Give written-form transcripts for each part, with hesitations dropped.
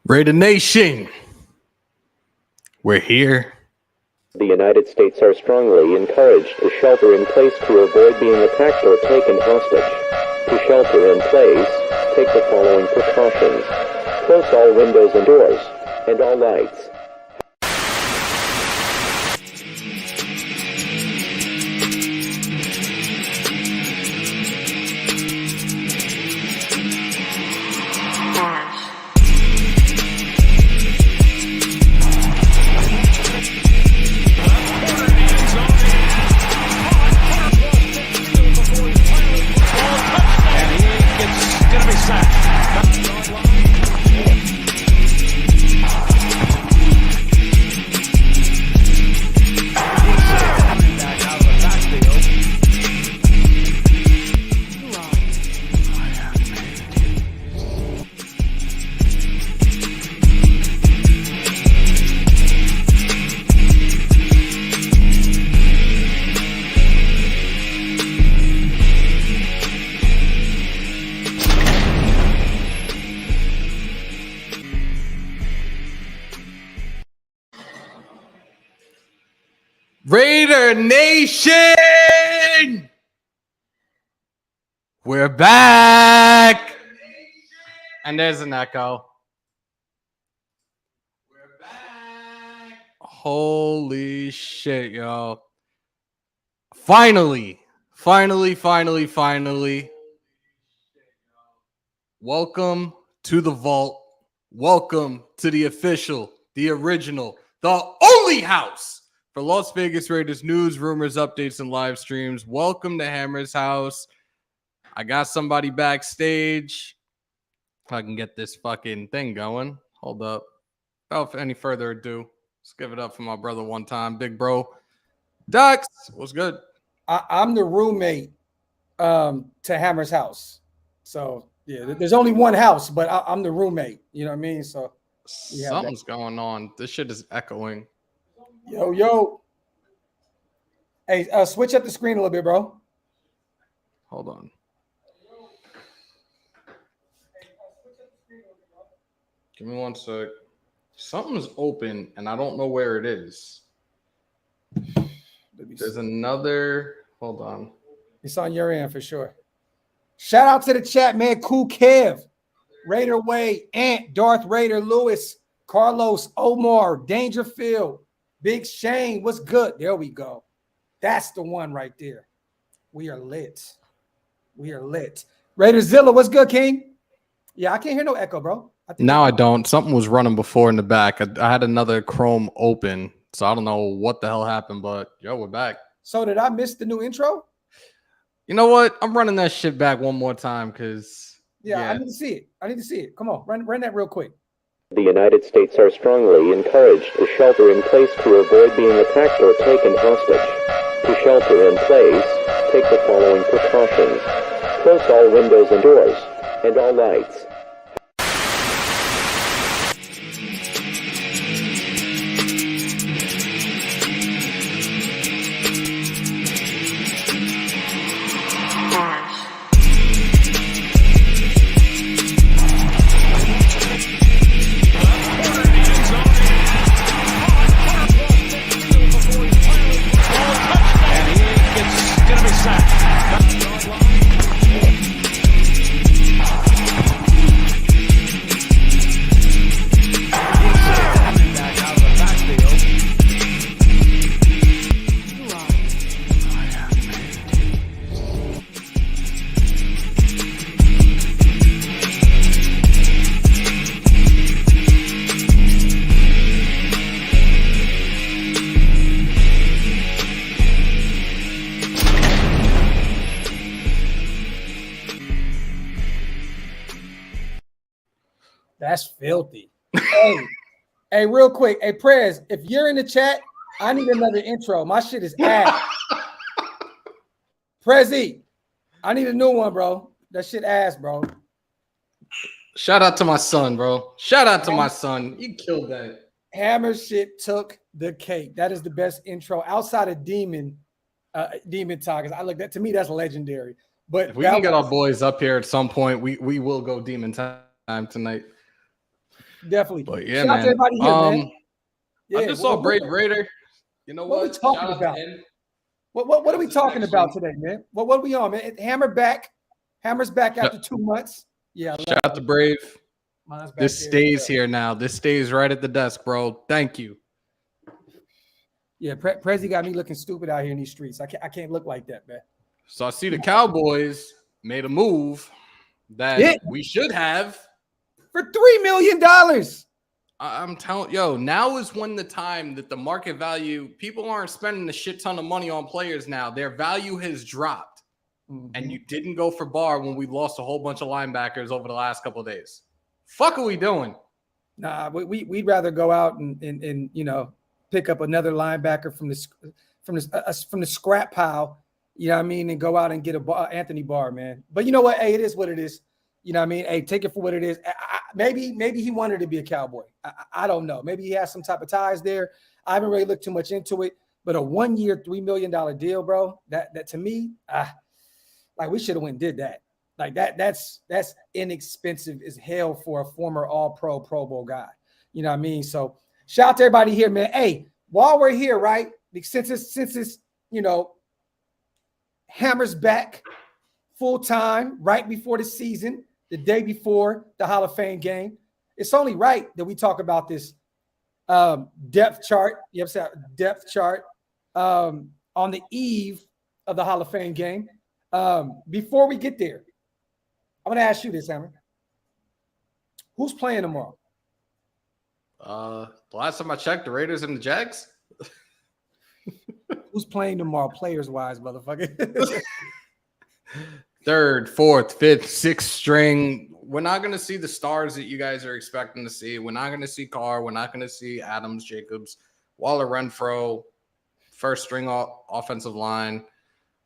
Raider Nation, we're here. The United States are strongly encouraged to shelter in place to avoid being attacked or taken hostage. To shelter in place, take the following precautions. Close all windows and doors, and all lights. Raider Nation, we're back. And there's an echo. We're back. Holy shit, yo. Finally. Welcome to the vault. Welcome to the official, the original, the only house for Las Vegas Raiders news, rumors, updates, and live streams. Welcome to Hammers.House. I got somebody backstage. If I can get this fucking thing going. Hold up. Without any further ado, let's give it up for my brother one time. Big bro. Dox, what's good? I'm the roommate to Hammers.House. So, yeah, there's only one house, but I'm the roommate. You know what I mean? So, something's going on. This shit is echoing. Yo. Hey, switch up the screen a little bit, bro. Hold on. Give me one sec. Something's open, and I don't know where it is. There's another. Hold on. It's on your end for sure. Shout out to the chat, man. Cool Kev, Raider Way, Ant, Darth Raider, Lewis, Carlos, Omar, Dangerfield, Big Shane. What's good? There we go. That's the one right there. We are lit. Raiderzilla, what's good, King? Yeah, I can't hear no echo, bro. I don't. Something was running before in the back. I had another Chrome open, so I don't know what the hell happened, but yo, we're back. So did I miss the new intro? You know what? I'm running that shit back one more time because yeah, I need to see it. Come on, run that real quick. The United States are strongly encouraged to shelter in place to avoid being attacked or taken hostage. To shelter in place, take the following precautions. Close all windows and doors, and all lights. That's filthy. hey, real quick. Hey, Prez, if you're in the chat, I need another intro. My shit is ass. Prezi, I need a new one, bro. That shit ass, bro. Shout out to my son, bro. Shout out to my son. You killed that. Hammer shit took the cake. That is the best intro outside of Demon Talk. I look that to me, that's legendary. But if we can get our boys up here at some point, we will go Demon Time tonight. Definitely. But yeah, Shout out to man. everybody here, man. Yeah, I just saw Brave Raider. You know what what? we talking Shout out about? to him. What are we This talking about actually- today, man? What are we on, man? Hammer's back after 2 months. Yeah, Shout out to Brave. mine's back This there. stays here now. This stays right at the desk, bro. Thank you. Yeah, Prezi got me looking stupid out here in these streets. I can't look like that, man. So I see the Cowboys made a move that Yeah. we should have. For $3 million. I'm telling now is when the time that the market value, people aren't spending a shit ton of money on players now. Their value has dropped. And you didn't go for Barr when we lost a whole bunch of linebackers over the last couple of days. Fuck are we doing? Nah, we'd rather go out and pick up another linebacker from the scrap pile, you know what I mean, and go out and get Anthony Barr, man. But you know what? Hey, it is what it is. You know what I mean? Hey, take it for what it is. Maybe he wanted to be a Cowboy. I don't know. Maybe he has some type of ties there. I haven't really looked too much into it. But a 1 year, $3 million deal, bro, that to me, like we should have went and did that. Like that's inexpensive as hell for a former All-Pro, Pro Bowl guy. You know what I mean? So shout out to everybody here, man. Hey, while we're here, right? Since it's Hammers back full time right before the season, the day before the Hall of Fame game, it's only right that we talk about this depth chart. You know what I'm saying? Depth chart on the eve of the Hall of Fame game. Before we get there, I'm going to ask you this, Hammer. Who's playing tomorrow? The last time I checked, the Raiders and the Jags. Who's playing tomorrow, players-wise, motherfucker? Third, fourth, fifth, sixth string. We're not going to see the stars that you guys are expecting to see. We're not going to see Carr. We're not going to see Adams, Jacobs, Waller, Renfro, first string offensive line.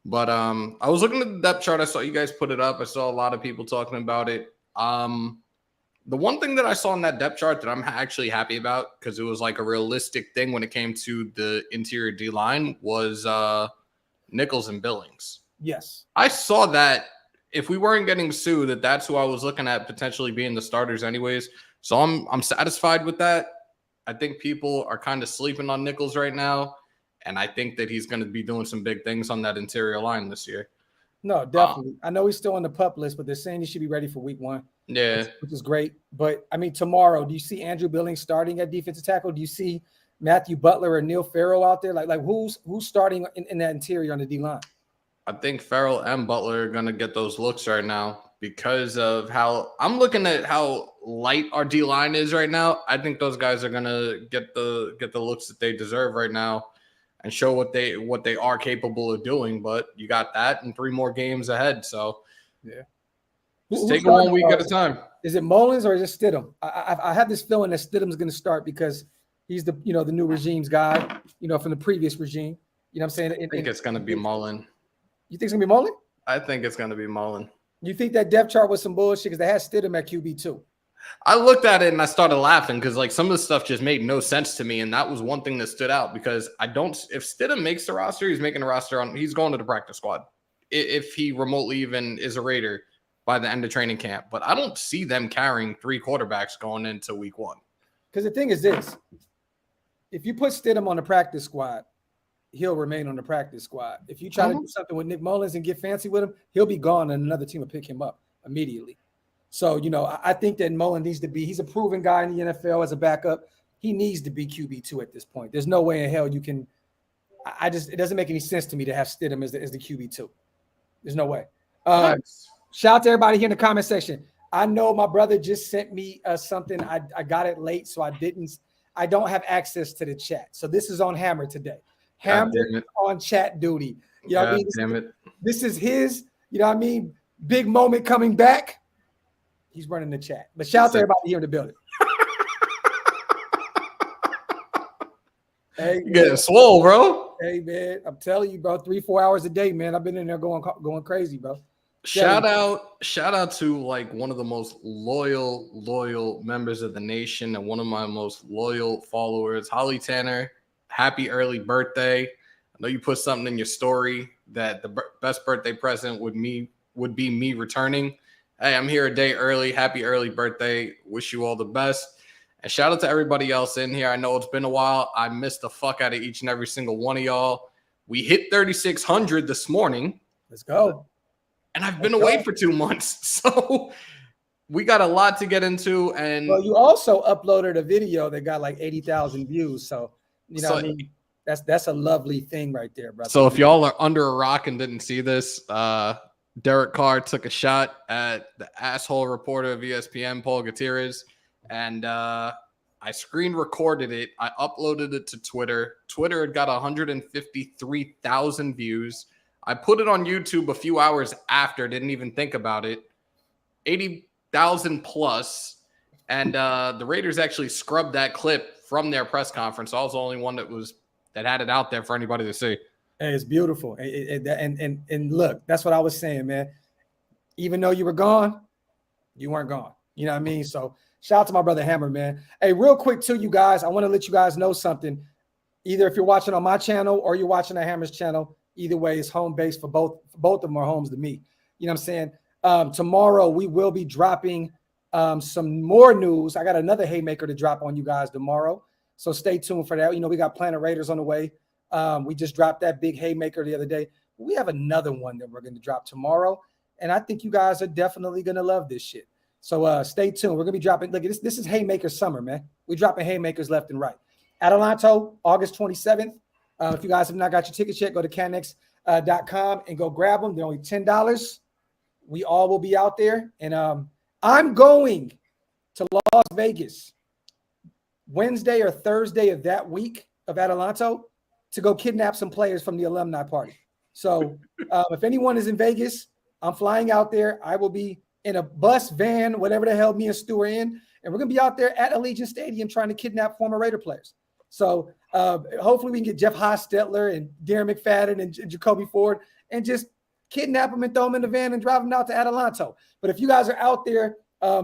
But I was looking at the depth chart. I saw you guys put it up. I saw a lot of people talking about it. The one thing that I saw in that depth chart that I'm actually happy about, because it was like a realistic thing when it came to the interior D-line, was Nichols and Billings. Yes. I saw that if we weren't getting sued, that's who I was looking at potentially being the starters anyways. So I'm satisfied with that. I think people are kind of sleeping on Nichols right now. And I think that he's going to be doing some big things on that interior line this year. No, definitely. I know he's still on the PUP list, but they're saying he should be ready for week 1. Yeah. Which is great. But, I mean, tomorrow, do you see Andrew Billings starting at defensive tackle? Do you see Matthew Butler or Neil Farrell out there? Like who's starting in that interior on the D-line? I think Farrell and Butler are going to get those looks right now because of how I'm looking at how light our D-line is right now. I think those guys are going to get the looks that they deserve right now and show what they are capable of doing. But you got that and 3 more games ahead. So yeah, just take it 1 week at a time. Is it Mullins or is it Stidham? I have this feeling that Stidham's going to start because he's the new regime's guy, from the previous regime. You know what I'm saying? I think it's going to be Mullen. You think it's going to be Mullen? I think it's going to be Mullen. You think that depth chart was some bullshit because they had Stidham at QB too? I looked at it and I started laughing because like some of the stuff just made no sense to me, and that was one thing that stood out because if Stidham makes the roster, he's making a roster he's going to the practice squad if he remotely even is a Raider by the end of training camp. But I don't see them carrying 3 quarterbacks going into week 1. Because the thing is this: if you put Stidham on the practice squad, he'll remain on the practice squad. If you try to do something with Nick Mullins and get fancy with him, he'll be gone and another team will pick him up immediately. So, I think that Mullen needs to he's a proven guy in the NFL as a backup. He needs to be QB2 at this point. There's no way in hell you can. It doesn't make any sense to me to have Stidham as the QB2. There's no way. Shout out to everybody here in the comment section. I know my brother just sent me something. I got it late, so I don't have access to the chat. So this is on Hammer today. Hammer on chat duty. You know what I mean? Damn it. This is his, big moment coming back. He's running the chat. But shout out to everybody here in the building. Hey, you getting swole, bro. Hey, man. I'm telling you, bro. 3-4 hours a day, man. I've been in there going crazy, bro. Shout out to like one of the most loyal members of the nation and one of my most loyal followers, Holly Tanner. Happy early birthday. I know you put something in your story that the best birthday present would be me returning. Hey, I'm here a day early. Happy early birthday. Wish you all the best. And shout out to everybody else in here. I know it's been a while. I missed the fuck out of each and every single one of y'all. We hit 3,600 this morning. Let's go. And I've been away for 2 months. So we got a lot to get into. And well, you also uploaded a video that got like 80,000 views. So, what I mean? That's a lovely thing right there, brother. So if y'all are under a rock and didn't see this, Derek Carr took a shot at the asshole reporter of ESPN, Paul Gutierrez, and I screen recorded it. I uploaded it to Twitter. Twitter had got 153,000 views. I put it on YouTube a few hours after, didn't even think about it. 80,000 plus. And the Raiders actually scrubbed that clip from their press conference. I was the only one that had it out there for anybody to see. Hey, it's beautiful. And look, that's what I was saying, man. Even though you were gone, you weren't gone. You know what I mean? So shout out to my brother Hammer, man. Hey, real quick too, you guys, I want to let you guys know something. Either if you're watching on my channel or you're watching the Hammers channel, either way, it's home base for both. Both of them are homes to me. You know what I'm saying? Tomorrow we will be dropping some more news. I got another haymaker to drop on you guys tomorrow. So stay tuned for that. You know, we got Planet Raiders on the way. We just dropped that big haymaker the other day. We have another one that we're going to drop tomorrow. And I think you guys are definitely going to love this shit. So stay tuned. We're going to be dropping. Look, this is haymaker summer, man. We're dropping haymakers left and right. Adelanto, August 27th. If you guys have not got your tickets yet, go to canex.com and go grab them. They're only $10. We all will be out there. And I'm going to Las Vegas Wednesday or Thursday of that week of Adelanto to go kidnap some players from the alumni party. So if anyone is in Vegas, I'm flying out there. I will be in a bus, van, whatever the hell me and Stu are in, and we're going to be out there at Allegiant Stadium trying to kidnap former Raider players. So hopefully we can get Jeff Hostetler and Darren McFadden and Jacoby Ford and just kidnap them and throw them in the van and drive them out to Adelanto. But if you guys are out there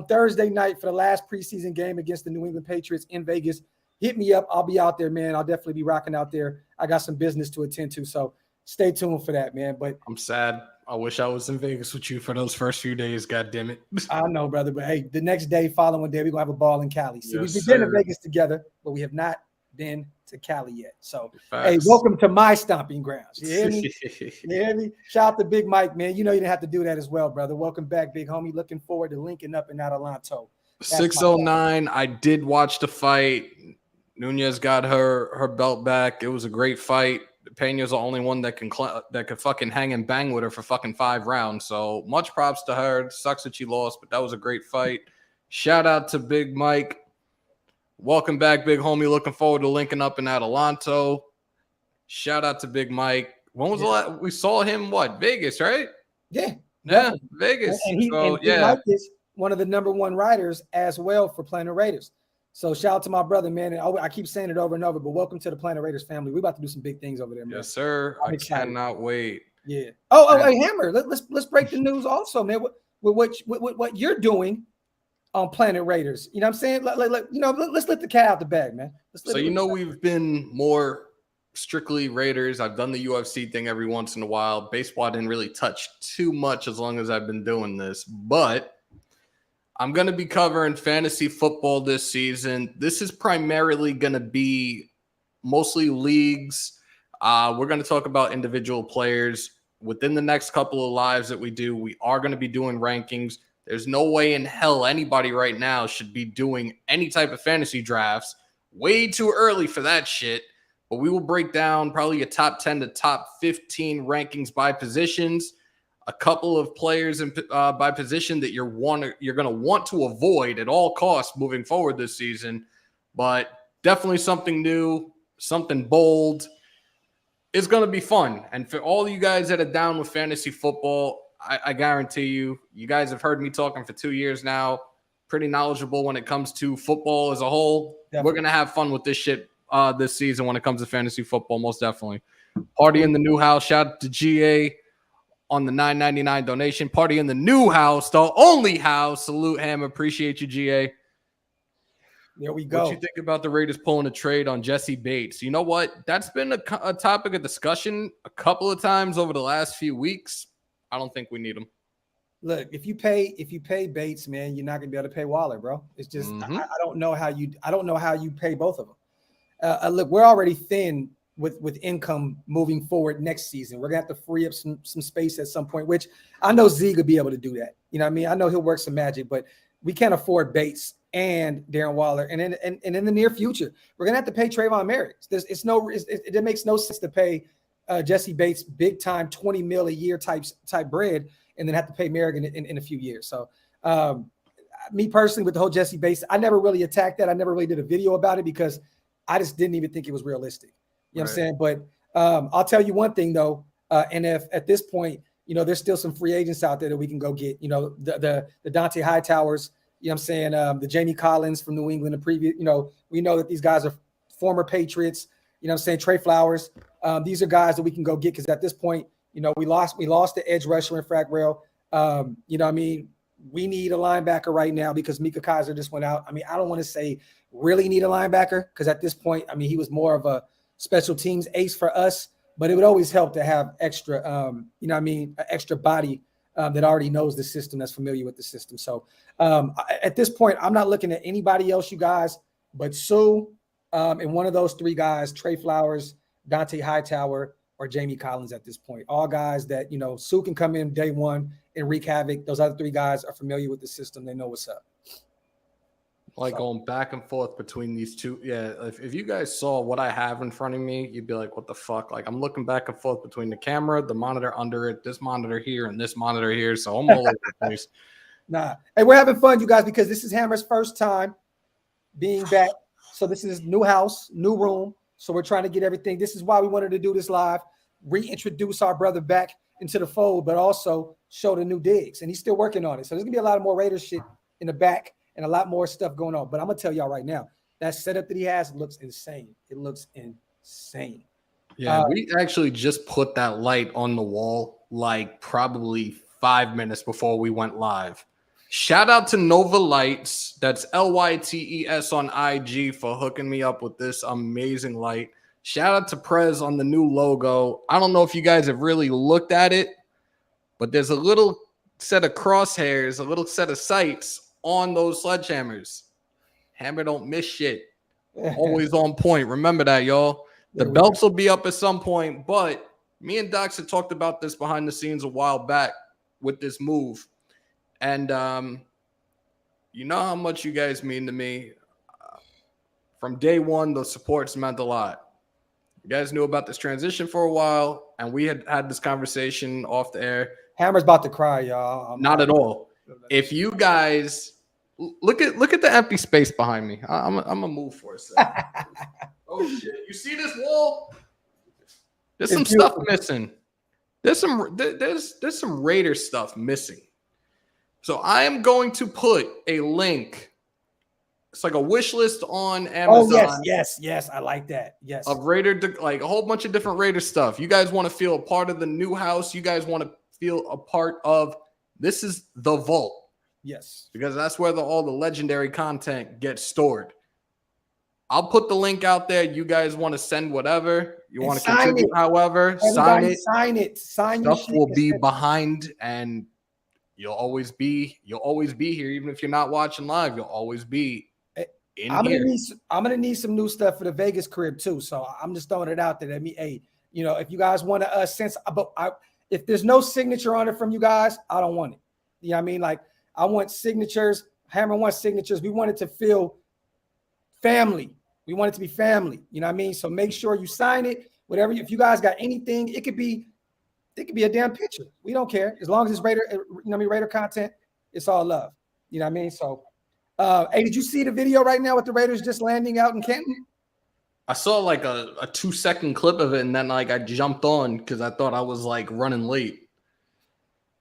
Thursday night for the last preseason game against the New England Patriots in Vegas, hit me up. I'll be out there, man. I'll definitely be rocking out there. I got some business to attend to, so stay tuned for that, man. But I'm sad. I wish I was in Vegas with you for those first few days. God damn it. I know, brother. But hey, the next day, following day, we're going to have a ball in Cali. See, Yes, we've been to sir. Vegas together, but we have not been to Cali yet. So, Facts. hey, welcome to my stomping grounds. You hear me? You hear me? Shout out to Big Mike, man. You know you didn't have to do that as well, brother. Welcome back, big homie. Looking forward to linking up in Adelanto. 609. I did watch the fight. Nunez got her belt back. It was a great fight. Pena's the only one that could fucking hang and bang with her for fucking 5 rounds. So much props to her. Sucks that she lost, but that was a great fight. Shout out to Big Mike. Welcome back, big homie. Looking forward to linking up in Adelanto. Shout out to Big Mike. When was the last we saw him? What, Vegas, right? Yeah. Yeah, Vegas. And Big Mike is one of the #1 riders as well for Planet Raiders. So shout out to my brother, man. And I keep saying it over and over, but welcome to the Planet Raiders family. We're about to do some big things over there, man. Yes, sir. I cannot wait. Yeah. Hey, Hammer. Let's break the news also, man. What you're doing on Planet Raiders. You know what I'm saying? Let's let the cat out the bag, man. We've been more strictly Raiders. I've done the UFC thing every once in a while. Baseball didn't really touch too much as long as I've been doing this, but I'm going to be covering fantasy football this season. This is primarily going to be mostly leagues. We're going to talk about individual players. Within the next couple of lives that we do, we are going to be doing rankings. There's no way in hell anybody right now should be doing any type of fantasy drafts. Way too early for that shit. But we will break down probably a top 10 to top 15 rankings by positions. A couple of players by position that you're going to want to avoid at all costs moving forward this season. But definitely something new, something bold. It's going to be fun. And for all you guys that are down with fantasy football, I guarantee you guys have heard me talking for 2 years now. Pretty knowledgeable when it comes to football as a whole. Definitely. We're going to have fun with this shit this season when it comes to fantasy football, most definitely. Party in the new house. Shout out to GA on the $9.99 donation. Party in the new house, the only house. Salute him. Appreciate you, GA. There we go. What you think about the Raiders pulling a trade on Jesse Bates? You know what? That's been a topic of discussion a couple of times over the last few weeks. I don't think we need him. Look, if you pay Bates, man, you're not gonna be able to pay Waller, bro. It's just I don't know how you pay both of them. Look, we're already thin with income moving forward next season. We're gonna have to free up some space at some point, which I know Z could be able to do that. You know what I mean? I know he'll work some magic, but we can't afford Bates and Darren Waller. And in the near future, we're gonna have to pay Trayvon Merrick. It makes no sense to pay Jesse Bates big time $20 million a year type bread, and then have to pay Merrick in a few years. So me personally, with the whole Jesse Bates, I never really attacked that. I never really did a video about it because I just didn't even think it was realistic. You know what I'm saying? But I'll tell you one thing though, and if at this point, you know, there's still some free agents out there that we can go get, you know, the Dante Hightowers, you know what I'm saying? The Jamie Collins from New England, the previous, you know, we know that these guys are former Patriots, you know what I'm saying? Trey Flowers. These are guys that we can go get because at this point, you know, we lost the edge rusher in Frack Rail. You know what I mean? We need a linebacker right now because Mika Kaiser just went out. I mean, I don't want to say really need a linebacker because at this point, I mean, he was more of a special teams ace for us, but it would always help to have extra, you know what I mean, an extra body that already knows the system, that's familiar with the system. So at this point, I'm not looking at anybody else, you guys, but Sue and one of those three guys, Trey Flowers, Dante Hightower, or Jamie Collins at this point. All guys that, you know, Sue can come in day one and wreak havoc. Those other three guys are familiar with the system. They know what's up. Like going back and forth between these two. Yeah, if you guys saw what I have in front of me, you'd be like, what the fuck? Like, I'm looking back and forth between the camera, the monitor under it, this monitor here, and this monitor here. So I'm all over the place. Nah. Hey, we're having fun, you guys, because this is Hammer's first time being back. So this is new house, new room. So we're trying to get everything. This is why we wanted to do this live, reintroduce our brother back into the fold, but also show the new digs. And he's still working on it. So there's going to be a lot of more Raiders shit in the back and a lot more stuff going on. But I'm going to tell y'all right now, that setup that he has looks insane. It looks insane. Yeah, we actually just put that light on the wall like probably 5 minutes before we went live. Shout out to Nova Lights. That's LYTES on IG for hooking me up with this amazing light. Shout out to Prez on the new logo. I don't know if you guys have really looked at it, but there's a little set of crosshairs, a little set of sights on those sledgehammers. Hammer don't miss shit. Always on point. Remember that, y'all. The belts will be up at some point, but me and Dox had talked about this behind the scenes a while back with this move. And you know how much you guys mean to me. From day one, the support's meant a lot. You guys knew about this transition for a while, and we had this conversation off the air. Hammer's about to cry, y'all. Not at all. If you guys look at the empty space behind me, I'm gonna move for a second. Oh shit! You see this wall? There's some stuff missing. There's some Raider stuff missing. So I am going to put a link. It's like a wish list on Amazon. Oh, yes. I like that. Yes. Of Raider, like a whole bunch of different Raider stuff. You guys want to feel a part of the new house. You guys want to feel a part of, this is the vault. Yes. Because that's where all the legendary content gets stored. I'll put the link out there. You guys want to send whatever. You want to contribute however. Sign it. Sign your shit. Stuff will be behind, and you'll always be here. Even if you're not watching live, you'll always be in here. I'm gonna need some new stuff for the Vegas crib too. So I'm just throwing it out there. Hey, you know, if you guys want to sense, if there's no signature on it from you guys, I don't want it. You know what I mean? Like, I want signatures. Hammer wants signatures. We want it to feel family. We want it to be family. You know what I mean? So make sure you sign it. Whatever. If you guys got anything, it could be a damn picture. We don't care. As long as it's Raider, you know what I mean, Raider content, it's all love. You know what I mean? So, hey, did you see the video right now with the Raiders just landing out in Canton? I saw like a 2-second clip of it, and then like I jumped on because I thought I was like running late.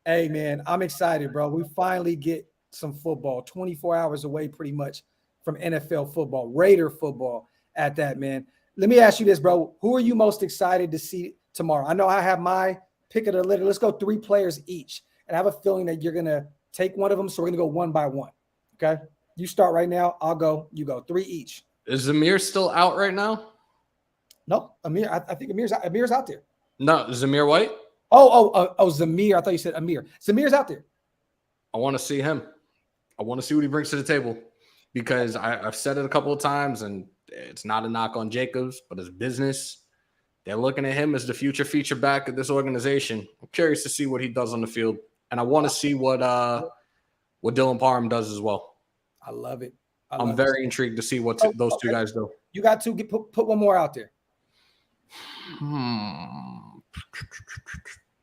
Hey, man, I'm excited, bro. We finally get some football, 24 hours away pretty much from NFL football, Raider football at that, man. Let me ask you this, bro. Who are you most excited to see tomorrow? I know I have my pick of the litter. Let's go 3 players each. And I have a feeling that you're going to take one of them, so we're going to go one by one. Okay? You start right now. I'll go. You go. 3 each. Is Zamir still out right now? No, Amir. I think Amir's out there. No, Zamir White? Oh, Zamir. I thought you said Amir. Zamir's out there. I want to see him. I want to see what he brings to the table because I've said it a couple of times, and it's not a knock on Jacobs, but his business. They're looking at him as the future feature back of this organization. I'm curious to see what he does on the field, and I want to see what Dylan Parham does as well. I love it. I'm very intrigued to see what those two guys do. You got to put one more out there.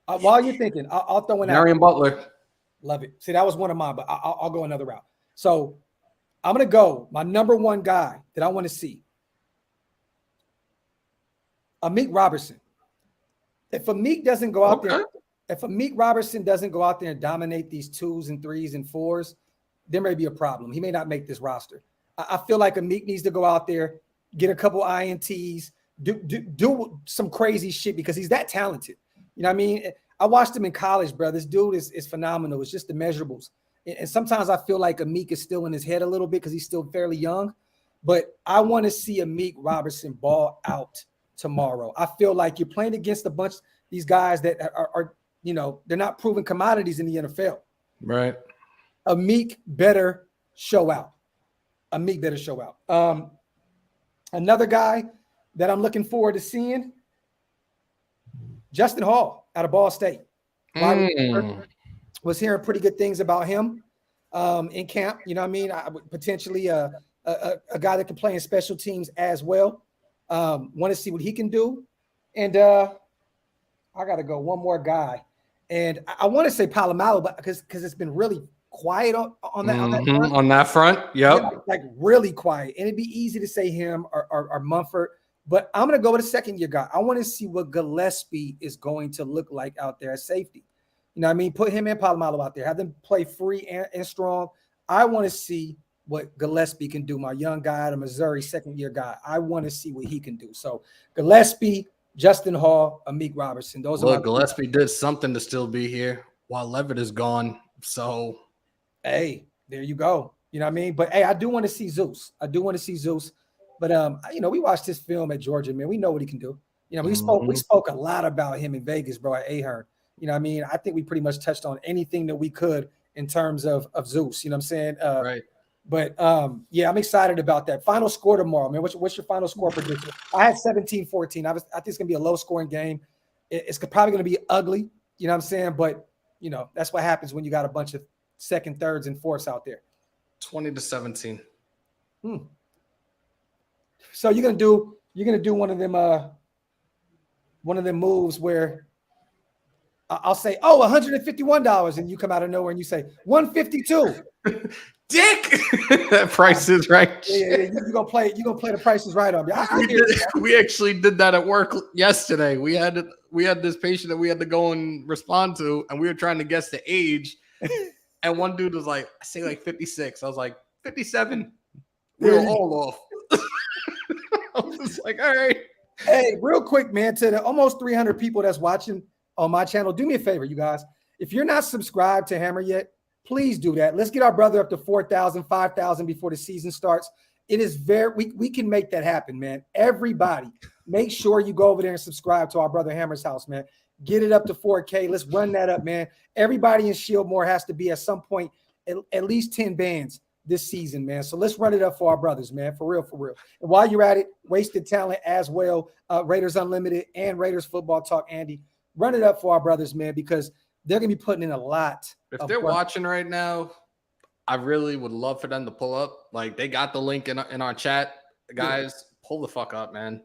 While you're thinking, I'll throw in Marion Butler. Love it. See, that was one of mine, but I'll go another route. So I'm going to go my number one guy that I want to see. Amik Robertson. If Amik doesn't go out there, if Amik Robertson doesn't go out there and dominate these 2s and 3s and 4s, there may be a problem. He may not make this roster. I feel like Amik needs to go out there, get a couple INTs, do some crazy shit because he's that talented. You know what I mean? I watched him in college, bro. This dude is phenomenal. It's just the measurables. And sometimes I feel like Amik is still in his head a little bit because he's still fairly young. But I want to see Amik Robertson ball out tomorrow. I feel like you're playing against a bunch of these guys that are they're not proven commodities in the NFL. Right. Amik better show out. Amik better show out. Another guy that I'm looking forward to seeing, Justin Hall out of Ball State. Was hearing pretty good things about him in camp. You know what I mean? Potentially a guy that can play in special teams as well. Want to see what he can do. And I got to go one more guy. And I want to say Palomalo, but because it's been really quiet on that front. Yep. Yeah, like really quiet. And it'd be easy to say him or Mumford. But I'm going to go with a second-year guy. I want to see what Gillespie is going to look like out there at safety. You know what I mean? Put him and Palomalo out there. Have them play free and strong. I want to see what Gillespie can do. My young guy out of Missouri, second-year guy. I want to see what he can do. So Gillespie, Justin Hall, Amik Robertson. Gillespie did something to still be here while Levitt is gone. So, hey, there you go. You know what I mean? But, hey, I do want to see Zeus. But we watched his film at Georgia, man. We know what he can do. You know, we spoke a lot about him in Vegas, bro, at Ahern. You know what I mean? I think we pretty much touched on anything that we could in terms of Zeus. You know what I'm saying? Right. But yeah, I'm excited about that. Final score tomorrow, man. What's your final score prediction? I had 17-14. I think it's gonna be a low scoring game. It's probably gonna be ugly. You know what I'm saying? But that's what happens when you got a bunch of second, thirds, and fourths out there. 20-17. So you're gonna do one of them moves where I'll say, $151, and you come out of nowhere and you say $152. Dick, that Price is Right. Yeah. You're gonna play the Price is Right on me. We actually did that at work yesterday. We had this patient that we had to go and respond to, and we were trying to guess the age. And one dude was like, I say like 56. I was like, 57. We were all off. I was like, all right. Hey, real quick, man, to the almost 300 people that's watching on my channel, do me a favor, you guys. If you're not subscribed to Hammer yet, please do that. Let's get our brother up to 4,000, 5,000 before the season starts. It is we can make that happen, man. Everybody, make sure you go over there and subscribe to our brother Hammers.House, man. Get it up to 4K. Let's run that up, man. Everybody in Shieldmore has to be at some point at least 10 bands this season, man. So let's run it up for our brothers, man. For real. And while you're at it, Wasted Talent as well, Raiders Unlimited and Raiders Football Talk, Andy. Run it up for our brothers, man, because they're going to be putting in a lot. If they're watching right now, I really would love for them to pull up. Like, they got the link in our chat. Guys, pull the fuck up, man.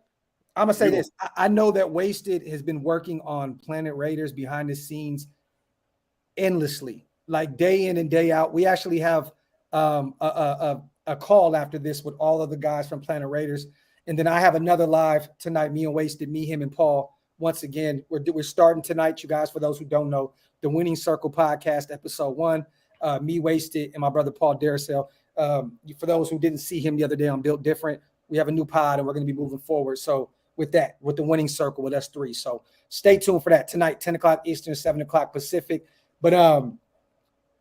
I'm going to say this. I know that Wasted has been working on Planet Raiders behind the scenes endlessly, like day in and day out. We actually have a call after this with all of the guys from Planet Raiders. And then I have another live tonight, me and Wasted, me, him, and Paul. Once again, we're starting tonight, you guys, for those who don't know, the Winning Circle podcast, episode 1, me, Wasted, and my brother Paul Darcel. For those who didn't see him the other day on Built Different, we have a new pod and we're going to be moving forward. So with the Winning Circle with us 3. So stay tuned for that tonight, 10 o'clock Eastern, 7 o'clock Pacific. But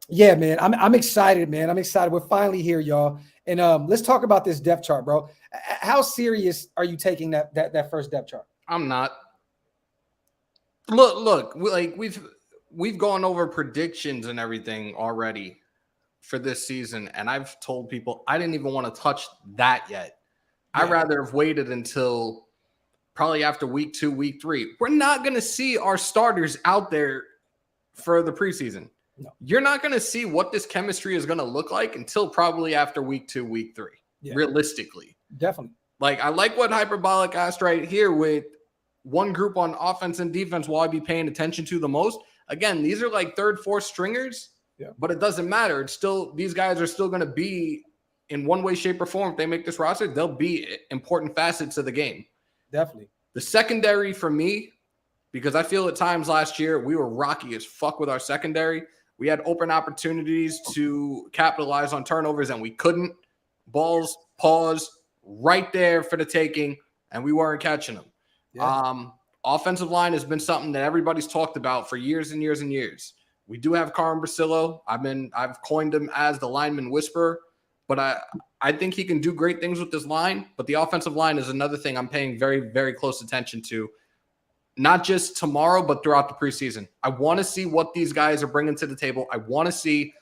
yeah, man, I'm excited, man. I'm excited. We're finally here, y'all. And let's talk about this depth chart, bro. How serious are you taking that first depth chart? I'm not. Look, like we've gone over predictions and everything already for this season, and I've told people I didn't even want to touch that yet. I'd rather have waited until probably after week 2, week 3. We're not going to see our starters out there for the preseason. No. You're not going to see what this chemistry is going to look like until probably after week 2, week 3, realistically. Definitely. Like, I like what Hyperbolic asked right here with one group on offense and defense will I be paying attention to the most. Again, these are like 3rd, 4th stringers, but it doesn't matter. It's still, these guys are still going to be in one way, shape, or form. If they make this roster, they'll be important facets of the game. Definitely. The secondary for me, because I feel at times last year we were rocky as fuck with our secondary. We had open opportunities to capitalize on turnovers and we couldn't. Balls, pause, right there for the taking, and we weren't catching them. Yeah. Offensive line has been something that everybody's talked about for years and years and years. We do have Carmen Brasillo. I've coined him as the lineman whisperer, but I think he can do great things with this line. But the offensive line is another thing I'm paying very, very close attention to, not just tomorrow, but throughout the preseason. I want to see what these guys are bringing to the table. I want to see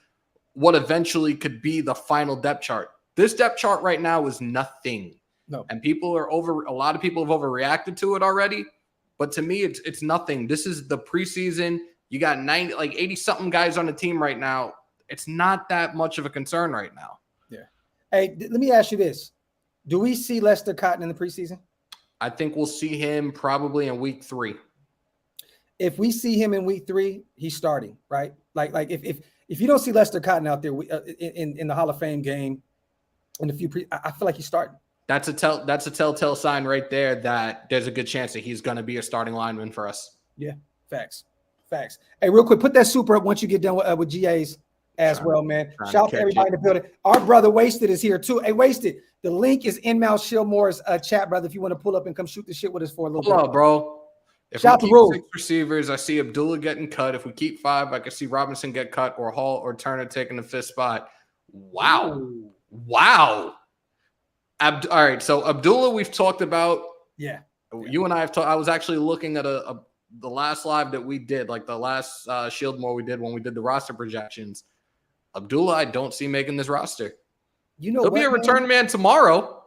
what eventually could be the final depth chart. This depth chart right now is nothing. No. And a lot of people have overreacted to it already. But to me, it's nothing. This is the preseason. You got 80-something guys on the team right now. It's not that much of a concern right now. Yeah. Hey, let me ask you this. Do we see Lester Cotton in the preseason? I think we'll see him probably in week 3. If we see him in week 3, he's starting, right? Like if you don't see Lester Cotton out there in the Hall of Fame game in the I feel like he's starting. That's a telltale sign right there that there's a good chance that he's going to be a starting lineman for us. Yeah, facts. Hey, real quick, put that super up once you get done with GAs as well, man. Shout out to everybody in the building. Our brother Wasted is here too. Hey, Wasted, the link is in Mal Shillmore's chat, brother. If you want to pull up and come shoot the shit with us for a little bit. Hello, bro. If Shout we keep 6 receivers, I see Abdullah getting cut. If we keep 5, I can see Robinson get cut or Hall or Turner taking the 5th spot. Wow. All right, so Abdullah, we've talked about. Yeah. You and I have talked. I was actually looking at the last live that we did, like the last Shieldmore we did when we did the roster projections. Abdullah, I don't see making this roster. You know, he'll be a return man tomorrow.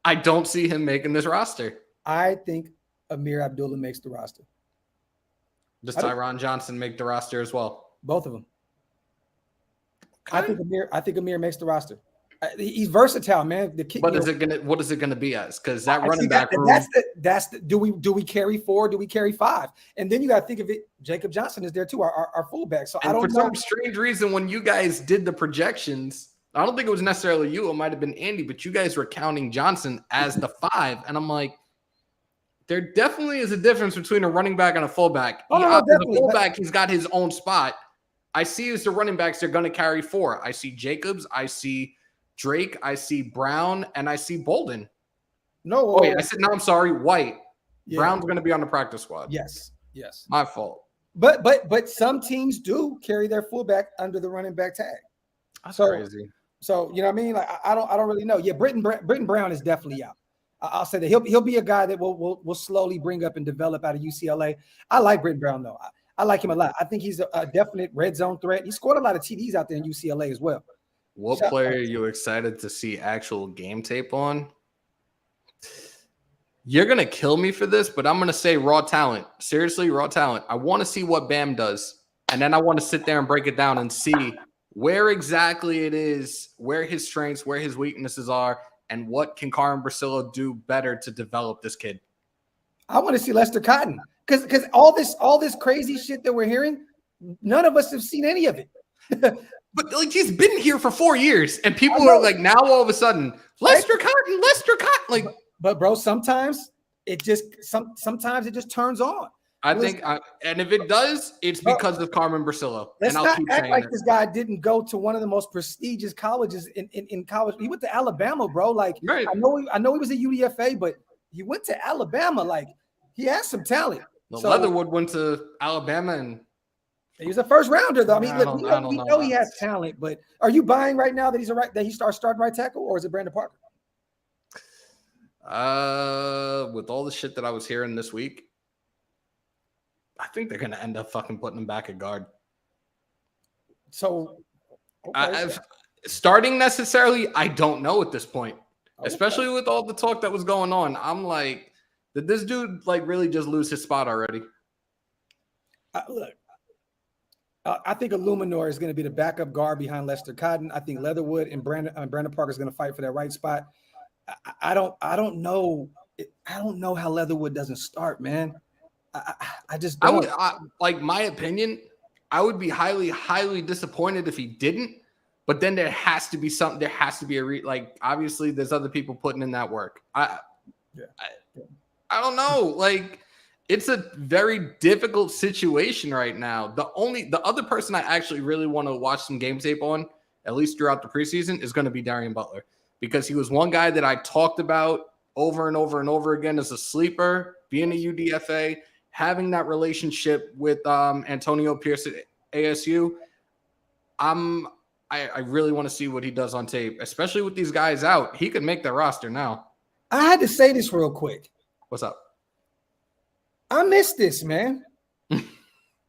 I don't see him making this roster. I think Amir Abdullah makes the roster. Does Tyron Johnson make the roster as well? Both of them. Okay. I think Amir makes the roster. He's versatile, man. What is it gonna be as? Because that running back room. Do we carry 4? Do we carry 5? And then you got to think of it. Jacob Johnson is there too, our fullback. So I don't know. For some strange reason, when you guys did the projections, I don't think it was necessarily you. It might have been Andy, but you guys were counting Johnson as the 5, and I'm like, there definitely is a difference between a running back and a fullback. As a fullback, he's got his own spot. I see as the running backs, they're going to carry 4. I see Jacobs. I see Drake. I see Brown. And I see Bolden. I'm sorry, White. Yeah. Brown's going to be on the practice squad. Yes. My fault. But some teams do carry their fullback under the running back tag. That's crazy. So, you know what I mean? Like, I don't really know. Yeah, Britton Brown is definitely out. I'll say that he'll be a guy that we'll slowly bring up and develop out of UCLA. I like Britton Brown though. I like him a lot. I think he's a definite red zone threat. He scored a lot of TDs out there in UCLA as well. What player are you excited to see actual game tape on? You're going to kill me for this, but I'm going to say raw talent. Seriously, raw talent. I want to see what Bam does, and then I want to sit there and break it down and see where exactly it is, where his strengths, where his weaknesses are, and what can Carmen Brasillo do better to develop this kid. I want to see Lester Cotton because all this crazy shit that we're hearing, none of us have seen any of it. But like he's been here for 4 years, and people are like, now all of a sudden, Lester Cotton. Like, but bro, sometimes it just turns on. And if it does, it's because of Carmen Brasillo. Let's not act like this guy didn't go to one of the most prestigious colleges in college. He went to Alabama, bro. Like, right. I know he was a UDFA, but he went to Alabama. Like, he has some talent. Leatherwood went to Alabama, and he was a first rounder, though. I mean, we know he has talent, but are you buying right now that he starts starting right tackle, or is it Brandon Parker? With all the shit that I was hearing this week, I think they're gonna end up fucking putting him back at guard. So, okay. Starting necessarily, I don't know at this point. Okay. Especially with all the talk that was going on. I'm like, did this dude like really just lose his spot already? Look, I think Illuminor is going to be the backup guard behind Lester Cotton. I think Leatherwood and Brandon Parker is going to fight for that right spot. I don't know. I don't know how Leatherwood doesn't start, man. I just don't. Like my opinion, I would be highly, highly disappointed if he didn't. But then there has to be something. There has to be like obviously there's other people putting in that work. I don't know. Like it's a very difficult situation right now. The other person I actually really want to watch some game tape on, at least throughout the preseason, is going to be Darian Butler, because he was one guy that I talked about over and over and over again as a sleeper, being a UDFA, having that relationship with Antonio Pierce at ASU. I really want to see what he does on tape, especially with these guys out. He could make the roster now. I had to say this real quick. What's up? I miss this, man.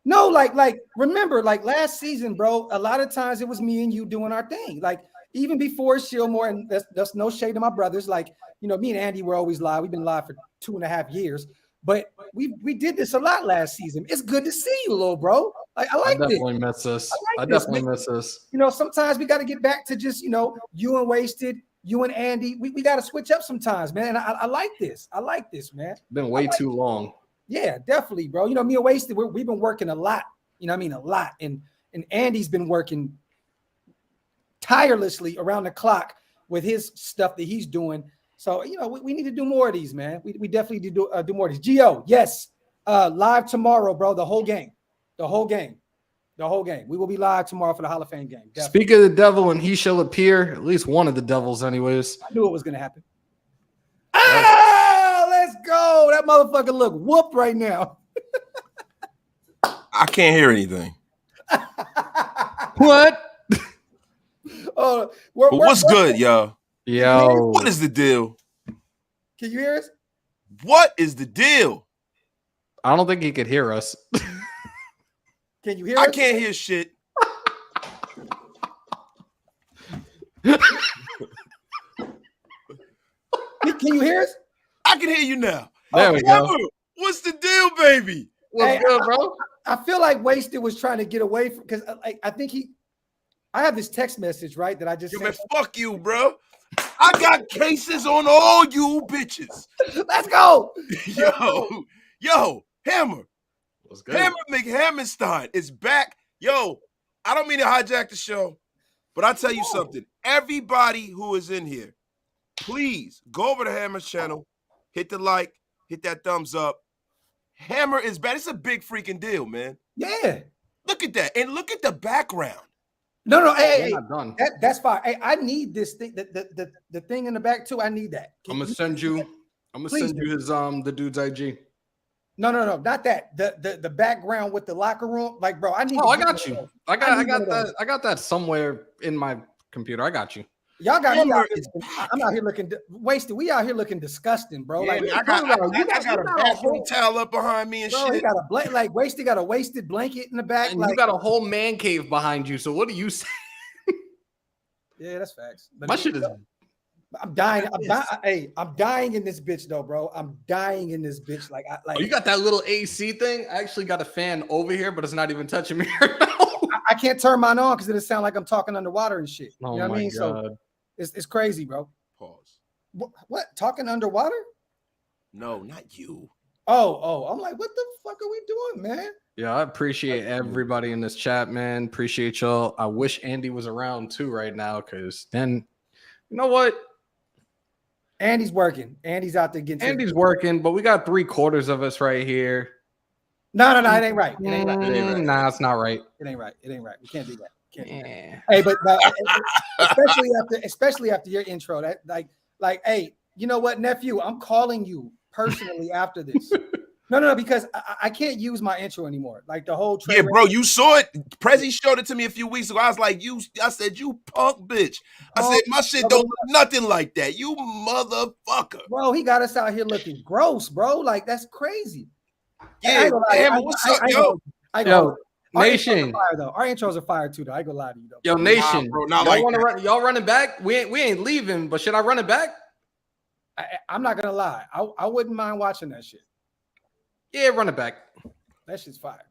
No, like remember, like last season, bro, a lot of times it was me and you doing our thing. Like even before Shillmore, and that's no shade to my brothers. Like, you know, me and Andy were always live. We've been live for 2.5 years. But we did this a lot last season. It's good to see you, little bro. Like, I definitely miss this. I definitely miss this. You know, sometimes we got to get back to just, you know, you and Wasted, you and Andy. We got to switch up sometimes, man. And I like this. I like this, man. Been way too long. Yeah, definitely, bro. You know, me and Wasted, we've been working a lot. You know what I mean? A lot. And Andy's been working tirelessly around the clock with his stuff that he's doing. So, you know, we need to do more of these, man. We definitely do more of these. Gio, yes. Live tomorrow, bro. The whole game. We will be live tomorrow for the Hall of Fame game. Definitely. Speak of the devil, and he shall appear. At least one of the devils, anyways. I knew it was going to happen. Ah, let's go. That motherfucker look whooped right now. I can't hear anything. What? What's good, y'all? Yo. What is the deal? Can you hear us? What is the deal? I don't think he could hear us. Can you hear us? I can't hear shit. Can you hear us? I can hear you now. There we go. What's the deal, baby? What's good, bro? I feel like Wasted was trying to get away from, because I think I have this text message, right, that I just Yo, sent. man, fuck you, bro. I got cases on all you bitches. Let's go. Yo, Hammer. What's good? Hammer McHammerstein is back. Yo, I don't mean to hijack the show, but I'll tell you something. Everybody who is in here, please go over to Hammer's channel, hit the like, hit that thumbs up. Hammer is back. It's a big freaking deal, man. Yeah. Look at that. And look at the background. No, hey, not done. That's fine. Hey, I need this thing, the thing in the back too. I need that. I'm gonna send you his the dude's IG. No, not that. The background with the locker room. Like, bro, I need. Oh, I got you. I got that somewhere in my computer. I got you. Y'all got me out here. I'm out here looking wasted. We out here looking disgusting, bro. Yeah, like I got a bathroom towel up behind me and bro, shit. He got a like Wasted got a wasted blanket in the back. And like, you got a whole man cave behind you. So what do you say? Yeah, that's facts. But my shit is. I'm dying. I'm dying in this bitch though, bro. I'm dying in this bitch. Like, Oh, you got that little AC thing? I actually got a fan over here, but it's not even touching me right now. I can't turn mine on because it'll sound like I'm talking underwater and shit. Oh, you know what I mean? God. So it's crazy, bro. Pause. What? Talking underwater? No, not you. Oh, I'm like, what the fuck are we doing, man? Yeah, I appreciate everybody in this chat, man. Appreciate y'all. I wish Andy was around too right now, because then, you know what? Andy's working. Andy's out there getting. Andy's working, but we got 3/4 of us right here. No, it ain't right. It ain't right. Nah, it's not right. It ain't right. We can't do that. Yeah. Hey, but especially after your intro, that like, hey, you know what, nephew? I'm calling you personally after this. No, because I can't use my intro anymore. Like the whole Yeah, bro, you saw it. Prezi showed it to me a few weeks ago. I was like, I said, you punk bitch. I said, my shit don't look nothing like that. You motherfucker. Bro, he got us out here looking gross, bro. Like, that's crazy. Yeah, Hammer, what's up, yo? Yo, Our Nation. intros are fire, though. Our intros are fire too, though. I ain't gonna lie to you, though. Yo, Nation. Nah, bro, not y'all like want to that. run? Y'all running back? We ain't leaving, but should I run it back? I'm not gonna lie. I wouldn't mind watching that shit. Yeah, run it back. That shit's fire.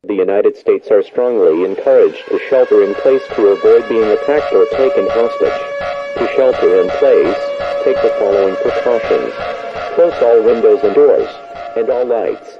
The United States are strongly encouraged to shelter in place to avoid being attacked or taken hostage. To shelter in place, take the following precautions. Close all windows and doors, and all lights.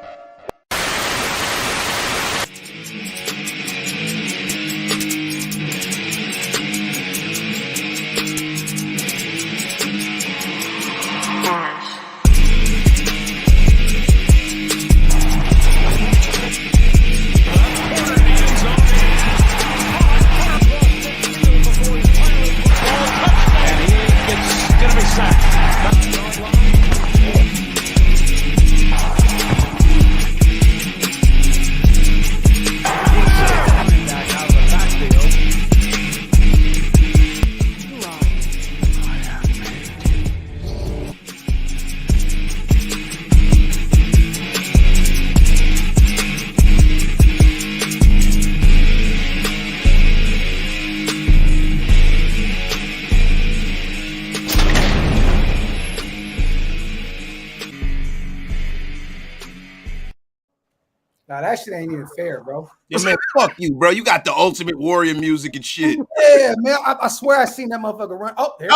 Nah, that shit ain't even fair, bro. Yeah, man, fuck you, bro. You got the Ultimate Warrior music and shit. Yeah, man. I swear I seen that motherfucker run. Oh, there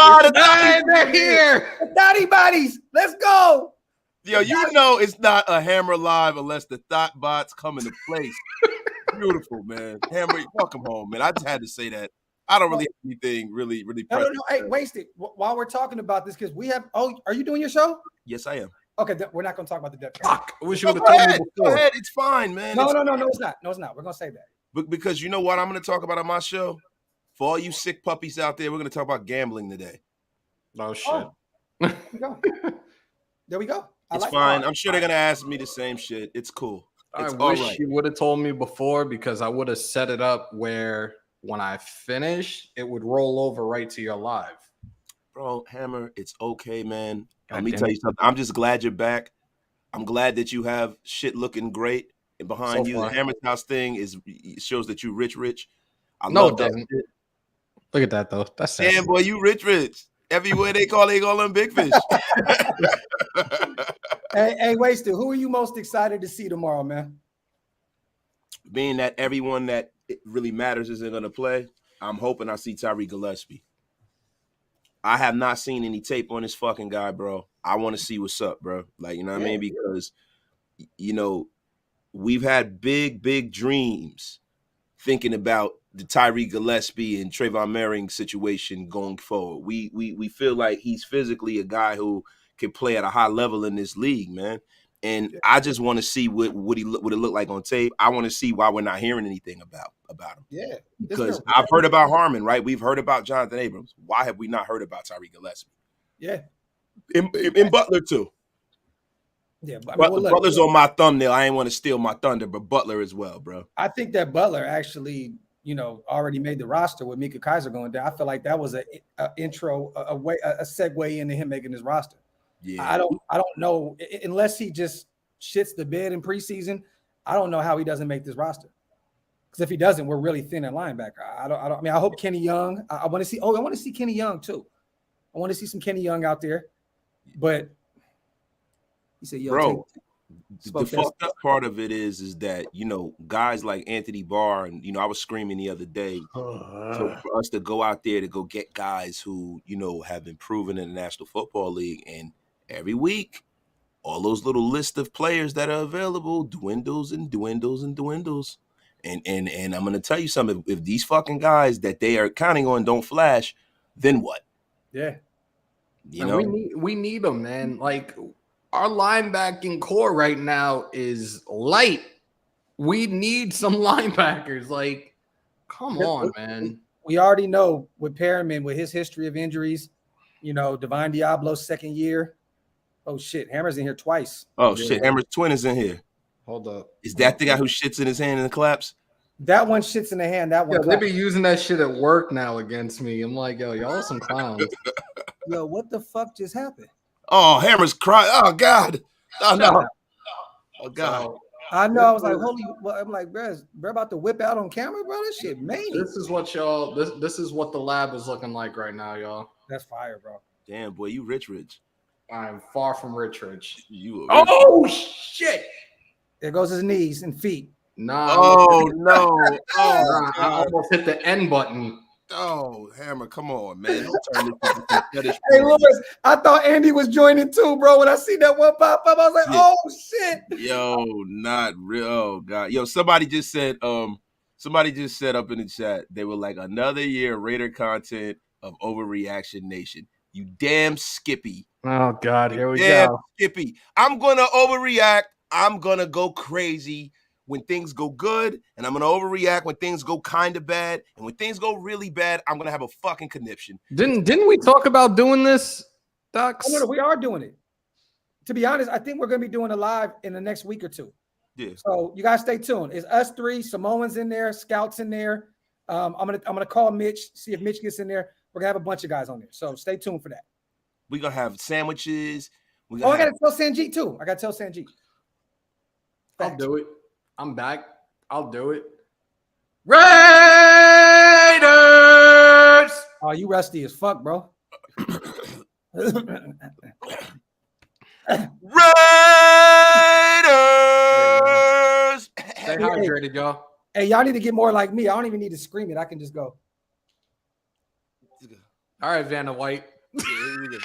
They're here. The Dottie Bodies. Let's go. Yo, you know it's not a Hammer Live unless the thought bots come into place. Beautiful, man. Hammer, welcome home, man. I just had to say that. I don't really have anything really No. Hey, waste it. While we're talking about this, because we have. Oh, are you doing your show? Yes, I am. Okay, we're not gonna talk about the depth. Fuck. I wish you No, would go have told ahead. me Go before. ahead. It's fine, man. No, it's not. No, it's not. We're gonna say that. Because you know what I'm going to talk about on my show? For all you sick puppies out there, we're going to talk about gambling today. Oh shit. Oh. There we go. There we go. It's fine. I'm sure they're going to ask me the same shit. It's cool. It's I wish you would have told me before because I would have set it up where when I finish, it would roll over right to your live. Bro, Hammer, it's okay, man. God Let me damn tell it. you something. I'm just glad you're back. I'm glad that you have shit looking great. And behind So you, the far. Hammers.House thing shows that you rich. I No, love it that doesn't. shit. Look at that though. That's sad. Damn, boy, you rich. Everywhere they call them big fish. Hey, Wasted, who are you most excited to see tomorrow, man? Being that everyone that it really matters isn't going to play, I'm hoping I see Tyree Gillespie. I have not seen any tape on this fucking guy, bro. I want to see what's up, bro. Like, you know what I mean? Because, you know, we've had big dreams thinking about the Tyree Gillespie and Trayvon Merring situation going forward. We feel like he's physically a guy who can play at a high level in this league, man. And I just want to see what it look like on tape. I want to see why we're not hearing anything about him. Yeah. Because I've heard about Harmon, right? We've heard about Jonathan Abrams. Why have we not heard about Tyree Gillespie? Yeah. In Butler too. Yeah, but Butler's on my thumbnail. I ain't want to steal my thunder, but Butler as well, bro. I think that Butler actually, already made the roster with Mika Kaiser going down. I feel like that was a segue into him making his roster. Yeah, I don't know unless he just shits the bed in preseason. I don't know how he doesn't make this roster. Because if he doesn't, we're really thin at linebacker. I mean, I hope Kenny Young. I want to see. Oh, I want to see Kenny Young too. I want to see some Kenny Young out there. But he said, "Yo, bro." The fucked up part of it is that guys like Anthony Barr and I was screaming the other day so for us to go out there to go get guys who have been proven in the National Football League, and every week all those little list of players that are available dwindles and dwindles and dwindles. And I'm gonna tell you something. If these fucking guys that they are counting on don't flash, then what? Yeah, we need them, man. Like our linebacking core right now is light. We need some linebackers. Like, come on, man. We already know with Perriman, with his history of injuries, Divine Diablo's second year. Oh shit, Hammer's in here twice. Oh shit, Hammer's twin is in here. Hold up. Is that the guy who shits in his hand and claps? That one shits in the hand. That one. They be using that shit at work now against me. I'm like, yo, y'all some clowns. Yo, what the fuck just happened? Oh, Hammer's crying. Oh God. Oh no. Oh God. So, I know. I was like, holy. Well, I'm like, bro, we're about to whip out on camera, bro. This shit, man. this is what y'all. This is what the lab is looking like right now, y'all. That's fire, bro. Damn, boy, you rich. I'm far from rich. You. Oh shit! There goes his knees and feet. Nah. Oh no. Oh, Nah, I almost hit the N button. Oh, Hammer, come on, man. Don't turn this into some fetish Hey, porn. Lewis, I thought Andy was joining too, bro. When I see that one pop up, I was like, Yeah. oh shit. Yo, not real. Oh God. Yo, somebody just said up in the chat, they were like, another year of Raider content of Overreaction Nation. You damn Skippy. Oh God, here we Damn go. Skippy. I'm gonna overreact. I'm gonna go crazy when things go good, and I'm gonna overreact when things go kind of bad, and when things go really bad, I'm gonna have a fucking conniption. Didn't we talk about doing this, Dox? Oh, no, we are doing it. To be honest, I think we're gonna be doing a live in the next week or two. Yeah. So you guys stay tuned. It's us three, Samoans in there, Scouts in there. I'm gonna call Mitch, see if Mitch gets in there. We're gonna have a bunch of guys on there. So stay tuned for that. We're gonna have sandwiches. I gotta tell Sanjeet too. I gotta tell Sanjeet. I'll do it. I'm back. I'll do it. Raiders! Oh, you rusty as fuck, bro. Raiders! Stay hydrated, y'all. Hey, y'all need to get more like me. I don't even need to scream it. I can just go. All right, Vanna White. Your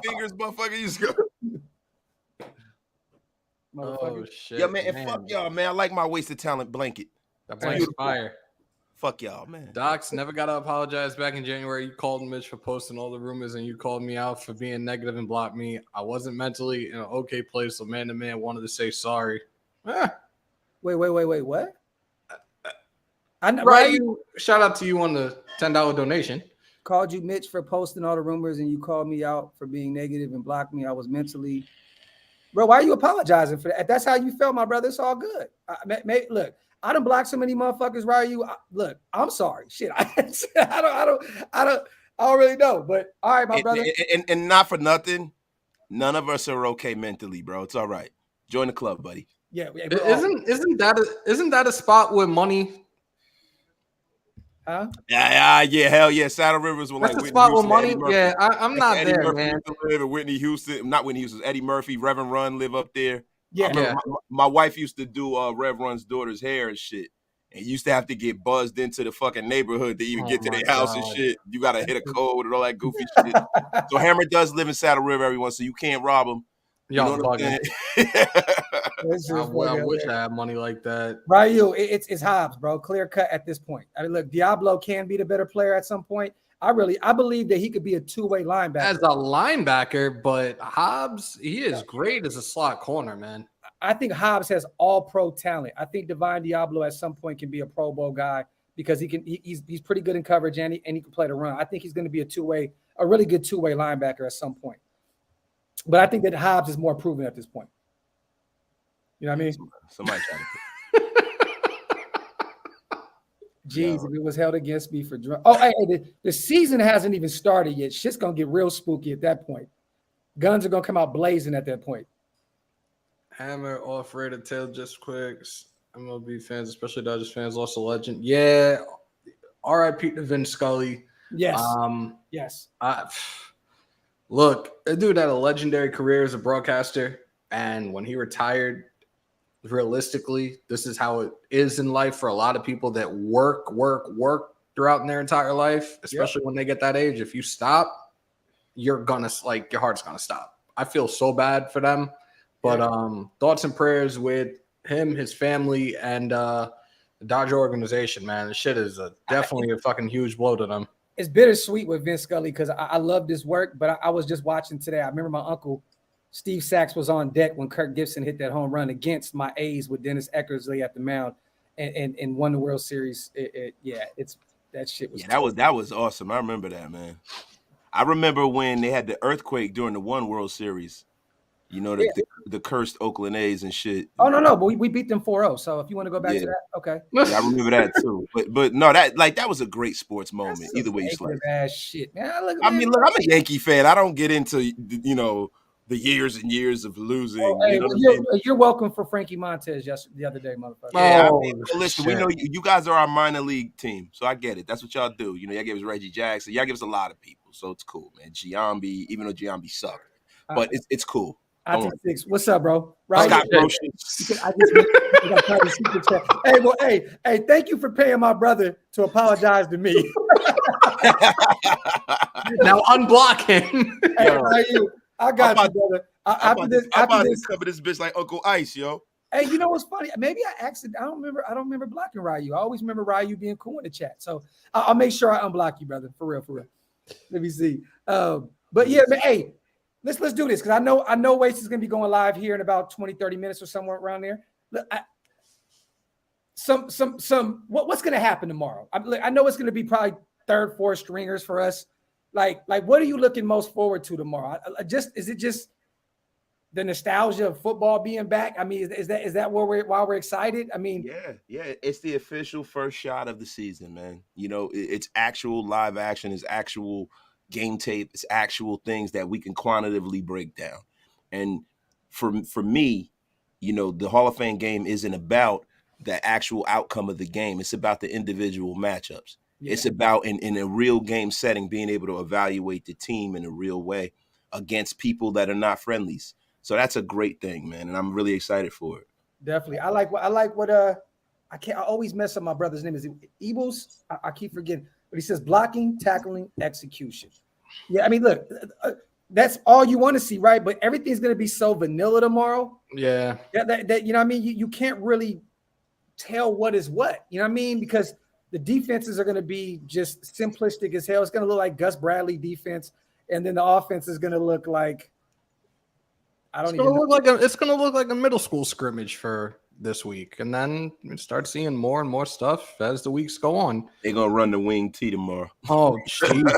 fingers, motherfucker. You just go. Oh shit. Yeah, man, and fuck y'all, man. I like my wasted talent blanket. That blank's fire. Fuck y'all, man. Dox, never got to apologize. Back in January, you called Mitch for posting all the rumors, and you called me out for being negative and blocked me. I wasn't mentally in an okay place, so man to man wanted to say sorry. Wait. What? Ryu, shout out to you on the $10 donation. Called you Mitch for posting all the rumors, and you called me out for being negative and blocked me. I was mentally, bro. Why are you apologizing for that? If that's how you felt, my brother, it's all good. Look, I done blocked so many motherfuckers. Ryu, look, I'm sorry. Shit, I don't really know. But all right, my brother. And not for nothing, none of us are okay mentally, bro. It's all right. Join the club, buddy. Yeah. Isn't that a spot with money? Huh? Yeah. Hell yeah. Saddle Rivers were That's like a Whitney spot Houston, with money. Eddie Murphy. Yeah, I'm not Eddie there, Murphy man. used to live in Whitney Houston, not Whitney Houston. Eddie Murphy, Reverend Run live up there. Yeah. My wife used to do Rev Run's daughter's hair and shit. And you used to have to get buzzed into the fucking neighborhood to even get to their house and shit. You got to hit a code and all that goofy shit. So Hammer does live in Saddle River, everyone, so you can't rob him. Y'all bugging. I wish I had money like that. Ryu, it's Hobbs, bro. Clear cut at this point. I mean, look, Diablo can be the better player at some point. I believe that he could be a two-way linebacker. As a linebacker, but Hobbs, he is great as a slot corner, man. I think Hobbs has all pro talent. I think Divine Diablo at some point can be a Pro Bowl guy because he's pretty good in coverage and he can play the run. I think he's going to be a really good two-way linebacker at some point. But I think that Hobbs is more proven at this point. You know what I mean? Somebody trying to Jeez, if it was held against me for drunk. Oh, hey, the season hasn't even started yet. Shit's gonna get real spooky at that point. Guns are gonna come out blazing at that point. Hammer off-rated tail just quick. MLB fans, especially Dodgers fans, lost a legend. Yeah. R.I.P. to Vin Scully. Yes. Yes. Look, that dude had a legendary career as a broadcaster, and when he retired, realistically, this is how it is in life for a lot of people that work throughout their entire life, especially when they get that age. If you stop, your heart's gonna stop. I feel so bad for them, but thoughts and prayers with him, his family, and the Dodger organization. Man, this shit is definitely a fucking huge blow to them. It's bittersweet with Vince Scully because I love this work, but I was just watching today. I remember my uncle Steve Sachs was on deck when Kirk Gibson hit that home run against my A's with Dennis Eckersley at the mound and won the World Series. That shit was that was awesome. I remember that, man. I remember when they had the earthquake during the one World Series. You know, the cursed Oakland A's and shit. Oh, no, but we beat them 4-0. So if you want to go back to that, okay. Yeah, I remember that too. But no, that was a great sports moment. Either way you slice. Ass shit, man. Look, I'm a Yankee fan. I don't get into, the years and years of losing. Oh, hey, you know what I mean? you're welcome for Frankie Montez the other day, motherfucker. Yeah, Oh, I mean, listen, we shit. know you guys are our minor league team, so I get it. That's what y'all do. You know, y'all give us Reggie Jackson. Y'all give us a lot of people, so it's cool, man. Giambi, even though Giambi sucked, but it's cool. I take 6. What's up, bro? Right? Scott shit. Brocious. Hey, well, hey, thank you for paying my brother to apologize to me. Now unblock him. Hey, Ryu, I got you, brother. I'm about to cover this bitch like Uncle Ice, yo. Hey, you know what's funny? Maybe I don't remember blocking Ryu. I always remember Ryu being cool in the chat. So I'll make sure I unblock you, brother. For real. Let me see. But yeah, man, hey, let's do this because I know Waste is gonna be going live here in about 20-30 minutes or somewhere around there. Look, what's gonna happen tomorrow? I know it's gonna be probably 3rd, 4th stringers for us. Like what are you looking most forward to tomorrow? Is it just the nostalgia of football being back? I mean, is that why we're excited? I mean, yeah, it's the official first shot of the season, man. You know, it's actual live action, it's actual game tape, it's actual things that we can quantitatively break down. And for me, you know, the Hall of Fame game isn't about the actual outcome of the game. It's about the individual matchups. Yeah. It's about in a real game setting being able to evaluate the team in a real way against people that are not friendlies. So that's a great thing, man, and I'm really excited for it. Definitely. I like what I always mess up my brother's name. Is it Ebles? I keep forgetting. But he says blocking, tackling, execution. Yeah, I mean, look, that's all you want to see, right? But everything's going to be so vanilla tomorrow. Yeah. That you know what I mean? You can't really tell what is what. You know what I mean? Because the defenses are going to be just simplistic as hell. It's going to look like Gus Bradley defense, and then the offense is going to look like it's going to look like a middle school scrimmage for this week, and then we start seeing more and more stuff as the weeks go on. They're gonna run the wing T tomorrow. Oh Jesus!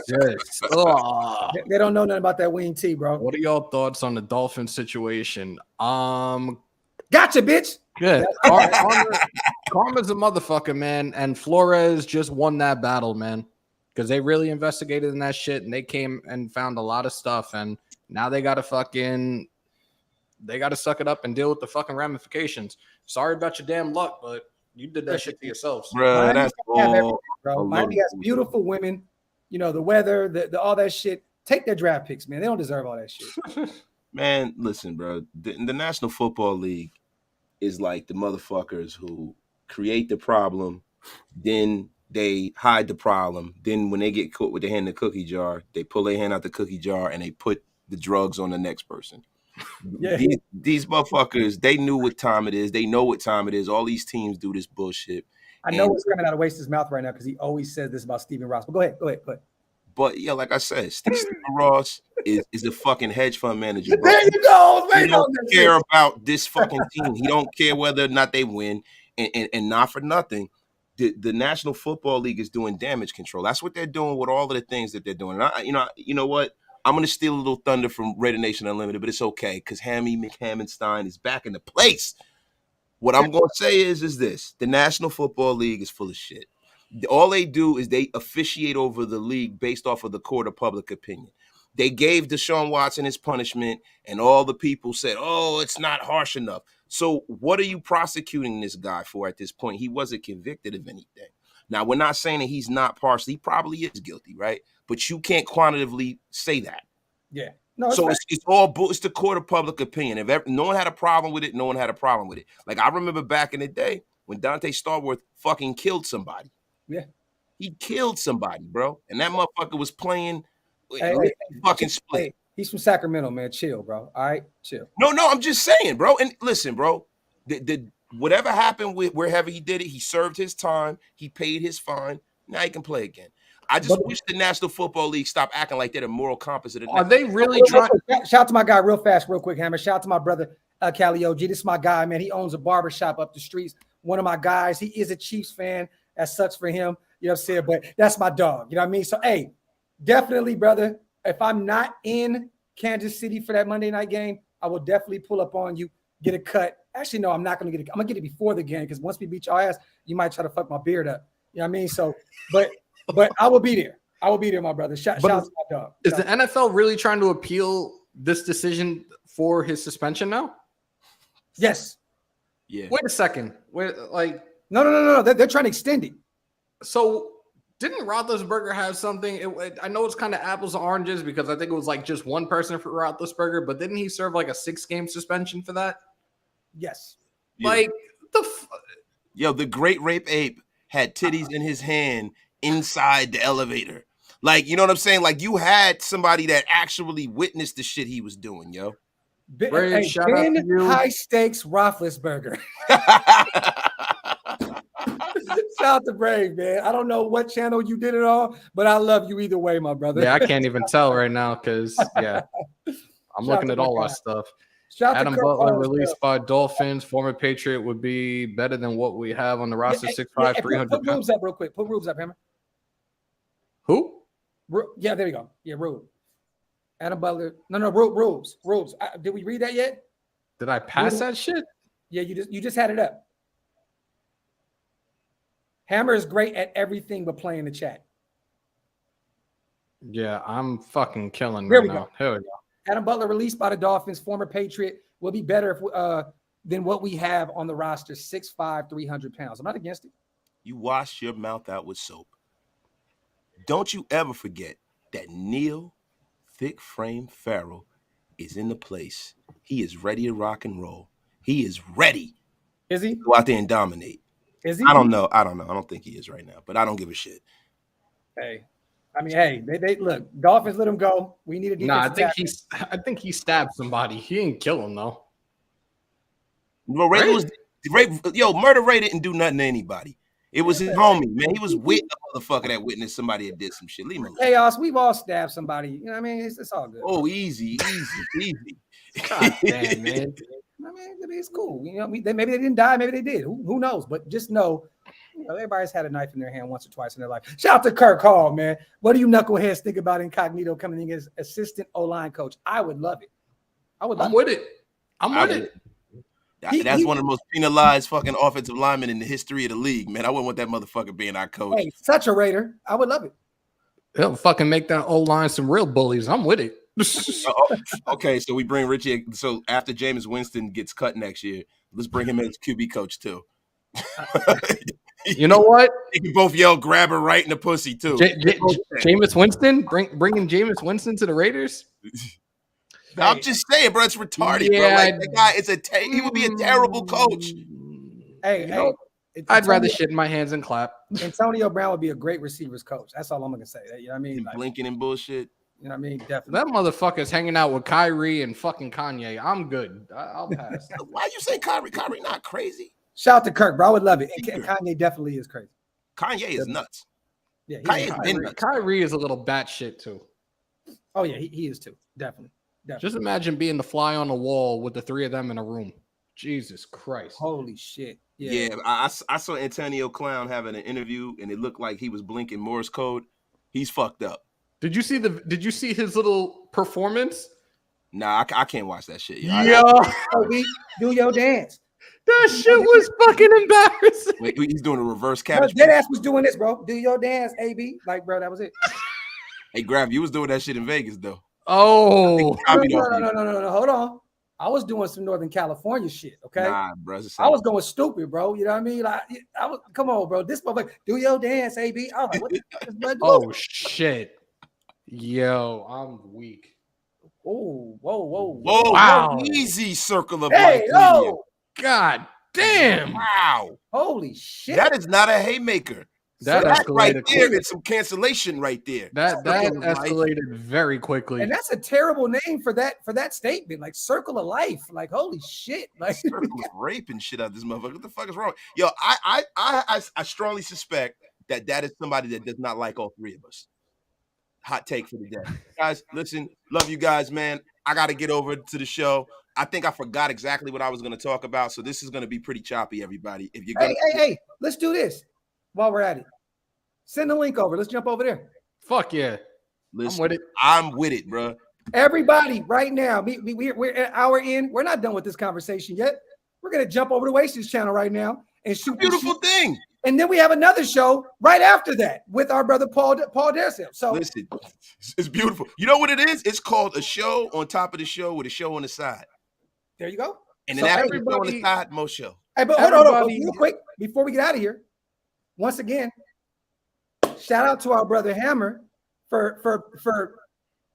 They don't know nothing about that wing T, bro. What are y'all thoughts on the Dolphins situation? Gotcha, bitch. Good. Karma's a motherfucker, man, and Flores just won that battle, man, because they really investigated in that shit, and they came and found a lot of stuff, and now they gotta suck it up and deal with the fucking ramifications. Sorry about your damn luck, but you did that shit to yourselves. Bro, that's all. Miami has beautiful women, you know, the weather, the all that shit. Take their draft picks, man. They don't deserve all that shit. Man, listen, bro. The National Football League is like the motherfuckers who create the problem, then they hide the problem. Then when they get caught with their hand in the cookie jar, they pull their hand out the cookie jar and they put the drugs on the next person. Yeah. These motherfuckers, they knew what time it is. They know what time it is. All these teams do this bullshit. I know what's coming out of Waste's mouth right now because he always says this about Stephen Ross. But go ahead. But yeah, like I said, Stephen Ross is a fucking hedge fund manager. Bro. There you go. He don't care about this fucking team. He don't care whether or not they win. And not for nothing, the National Football League is doing damage control. That's what they're doing with all of the things that they're doing. And you know what? I'm going to steal a little thunder from Raider Nation Unlimited, but it's okay because Hammy McHammonstein is back in the place. What I'm going to say is this. The National Football League is full of shit. All they do is they officiate over the league based off of the court of public opinion. They gave Deshaun Watson his punishment, and all the people said, oh, it's not harsh enough. So what are you prosecuting this guy for at this point? He wasn't convicted of anything. Now, we're not saying that he's not partial. He probably is guilty, right? But you can't quantitatively say that. Yeah. No. So it's the court of public opinion. If no one had a problem with it, no one had a problem with it. Like I remember back in the day when Dante Starworth fucking killed somebody. Yeah. He killed somebody, bro. And that motherfucker was playing fucking split. Hey, he's from Sacramento, man. Chill, bro. All right, chill. No, I'm just saying, bro. And listen, bro, whatever happened with wherever he did it, he served his time. He paid his fine. Now he can play again. I just wish the National Football League stopped acting like they're the moral compass of the. Are they really trying? Shout out to my guy real quick, Hammer. Shout out to my brother, Cali OG. This is my guy, man. He owns a barbershop up the streets. One of my guys. He is a Chiefs fan. That sucks for him. You know what I'm saying? But that's my dog. You know what I mean? So, hey, definitely, brother, if I'm not in Kansas City for that Monday night game, I will definitely pull up on you, get a cut. Actually, no, I'm not going to get it. I'm going to get it before the game because once we beat your ass, you might try to fuck my beard up. You know what I mean? So, but I will be there. I will be there, my brother. Shout out to my dog. Is the NFL really trying to appeal this decision for his suspension now? Yes. Yeah. Wait a second. No. They're trying to extend it. So didn't Roethlisberger have something? I know it's kind of apples and oranges because I think it was like just one person for Roethlisberger, but didn't he serve like a 6-game suspension for that? Yes. Yeah. Like Yo, the great rape ape had titties in his hand inside the elevator. Like, you know what I'm saying? Like, you had somebody that actually witnessed the shit he was doing, yo. Brave, shout out to you. High stakes Roethlisberger. Shout out to Brave, man. I don't know what channel you did it on, but I love you either way, my brother. Yeah, I can't even tell right now because I'm looking at all our stuff. Adam Butler released by Dolphins, former Patriot, would be better than what we have on the roster. 6'5", 300 Put Rubes up real quick. Put Rubes up, Hammer. Who? Yeah, there you go. Yeah, Rube. Adam Butler. No, Rubes. Did we read that yet? Did I pass that shit? Yeah, you just had it up. Hammer is great at everything but playing the chat. Yeah, I'm fucking killing Here right we now. go. Here we go. Adam Butler released by the Dolphins, former Patriot, will be better than what we have on the roster, 6'5", 300 pounds. I'm not against it. You wash your mouth out with soap. Don't you ever forget that Neil Thick Frame Farrell is in the place. He is ready to rock and roll. He is ready. Is he? Go out there and dominate. Is he? I don't know. I don't think he is right now, but I don't give a shit. Hey, I mean, hey, they look. Dolphins let him go. We need a defense. I think he stabbed somebody. He didn't kill him though. Well, Murder Ray didn't do nothing to anybody. It was his homie, man. He was with a motherfucker that witnessed somebody that did some shit. Leave him alone. Chaos. We've all stabbed somebody. You know what I mean? It's all good. Oh, easy. God damn, man. I mean, it's cool. You know, maybe they didn't die, maybe they did. Who knows? But just know, everybody's had a knife in their hand once or twice in their life. Shout out to Kirk Hall, man. What do you knuckleheads think about Incognito coming in as assistant O-line coach? I would love it. I'm with it. That's one of the most penalized fucking offensive linemen in the history of the league, man. I wouldn't want that motherfucker being our coach. Hey, such a Raider. I would love it. He'll fucking make that O-line some real bullies. I'm with it. Okay, so we bring Richie. So after Jameis Winston gets cut next year, let's bring him as QB coach too. You know what? They can both yell, "Grab her right in the pussy" too. Jameis Winston, bringing Jameis Winston to the Raiders. I'm just saying, bro. It's retarded, bro. Like, that guy he would be a terrible coach. Hey, I'd rather shit in my hands and clap. Antonio Brown would be a great receivers coach. That's all I'm gonna say. You know what I mean? Like, blinking and bullshit. You know what I mean? Definitely. That motherfucker's hanging out with Kyrie and fucking Kanye. I'm good. I'll pass. Why you say Kyrie? Kyrie not crazy. Shout out to Kirk, bro. I would love it. And Kanye definitely is crazy. Kanye is nuts. Yeah, Kyrie is a little batshit too. Oh yeah, he is too. Definitely. Just imagine being the fly on the wall with the three of them in a room. Jesus Christ. Holy shit. Yeah, I saw Antonio Clown having an interview and it looked like he was blinking Morse code. He's fucked up. Did you see his little performance? Nah, I can't watch that shit. Yo, do your dance. That shit was fucking embarrassing. Wait, he's doing a reverse cabbage. Dead ass was doing this, bro. Do your dance, AB. Like, bro, that was it. Hey, Graphk, you was doing that shit in Vegas, though. Oh. No. Hold on. I was doing some Northern California shit, okay? Nah, bro. I was going stupid, bro. You know what I mean? Like, come on, bro. This motherfucker, do your dance, AB. I was like, what the fuck is bro doing? Oh, shit. Yo, I'm weak. Oh, whoa. Wow. Easy circle of life. Yo. God damn. Wow. Holy shit. That is not a haymaker. That escalated right there. quickly. It's some cancellation right there. That escalated very quickly. And that's a terrible name for that statement. Like circle of life. Like holy shit. Like circle of rape and shit out of this motherfucker. What the fuck is wrong? Yo, I strongly suspect that is somebody that does not like all three of us. Hot take for the day. Guys, listen, love you guys, man. I got to get over to the show. I think I forgot exactly what I was going to talk about, so this is going to be pretty choppy, everybody. If you're Hey, let's do this while we're at it. Send the link over. Let's jump over there. Fuck yeah. Listen, I'm with it, bro. Everybody, right now, we're an hour in. We're not done with this conversation yet. We're going to jump over to Wastage channel right now and shoot. Beautiful thing. And then we have another show right after that with our brother Paul Dersil. So listen, it's beautiful. You know what it is? It's called a show on top of the show with a show on the side. there you go. And then So after the show on the side, more show. Hey, but hold on, real quick before we get out of here. Once again, shout out to our brother Hammer for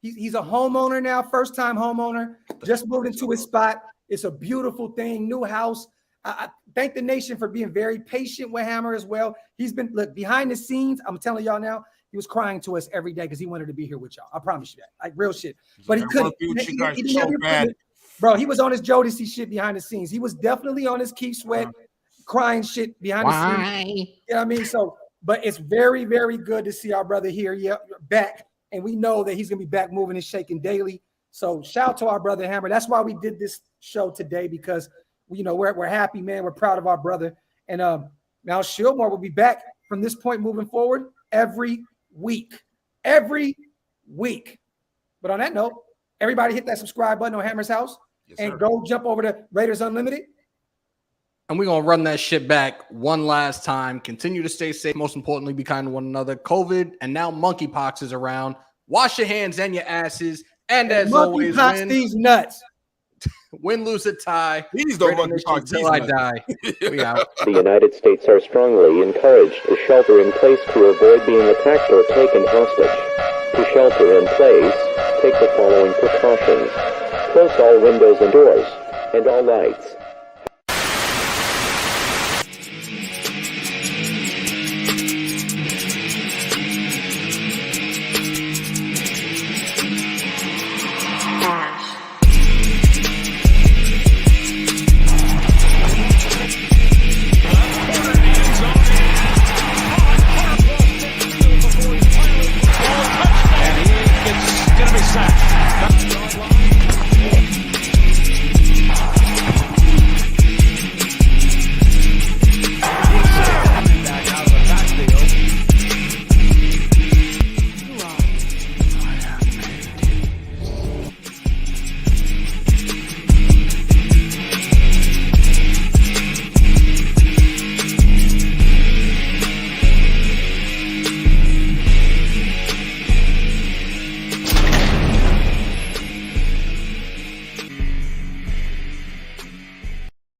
he's a homeowner now, first time homeowner, just moved into his spot. It's a beautiful thing, new house. I thank the nation for being very patient with Hammer as well. He's been behind the scenes. I'm telling y'all now, he was crying to us every day because he wanted to be here with y'all. I promise you that, like real shit. But he couldn't. Bro, he was on his Jodeci shit behind the scenes. He was definitely on his Keith Sweat crying shit behind the scenes. You know what I mean? So, but it's very, very good to see our brother here, back. And we know that he's gonna be back moving and shaking daily. So shout out to our brother Hammer. That's why we did this show today, because we're happy, man. We're proud of our brother. And now Shieldmore will be back from this point moving forward every week. Every week. But on that note, everybody hit that subscribe button on Hammers House and go jump over to Raiders Unlimited. And we're going to run that shit back one last time. Continue to stay safe. Most importantly, be kind to one another. COVID and now monkeypox is around. Wash your hands and your asses. And as always, win these nuts. Win, lose, or tie. Please don't monkeypox till I die. We out. The United States are strongly encouraged to shelter in place to avoid being attacked or taken hostage. To shelter in place, take the following precautions. Close all windows and doors, and all lights.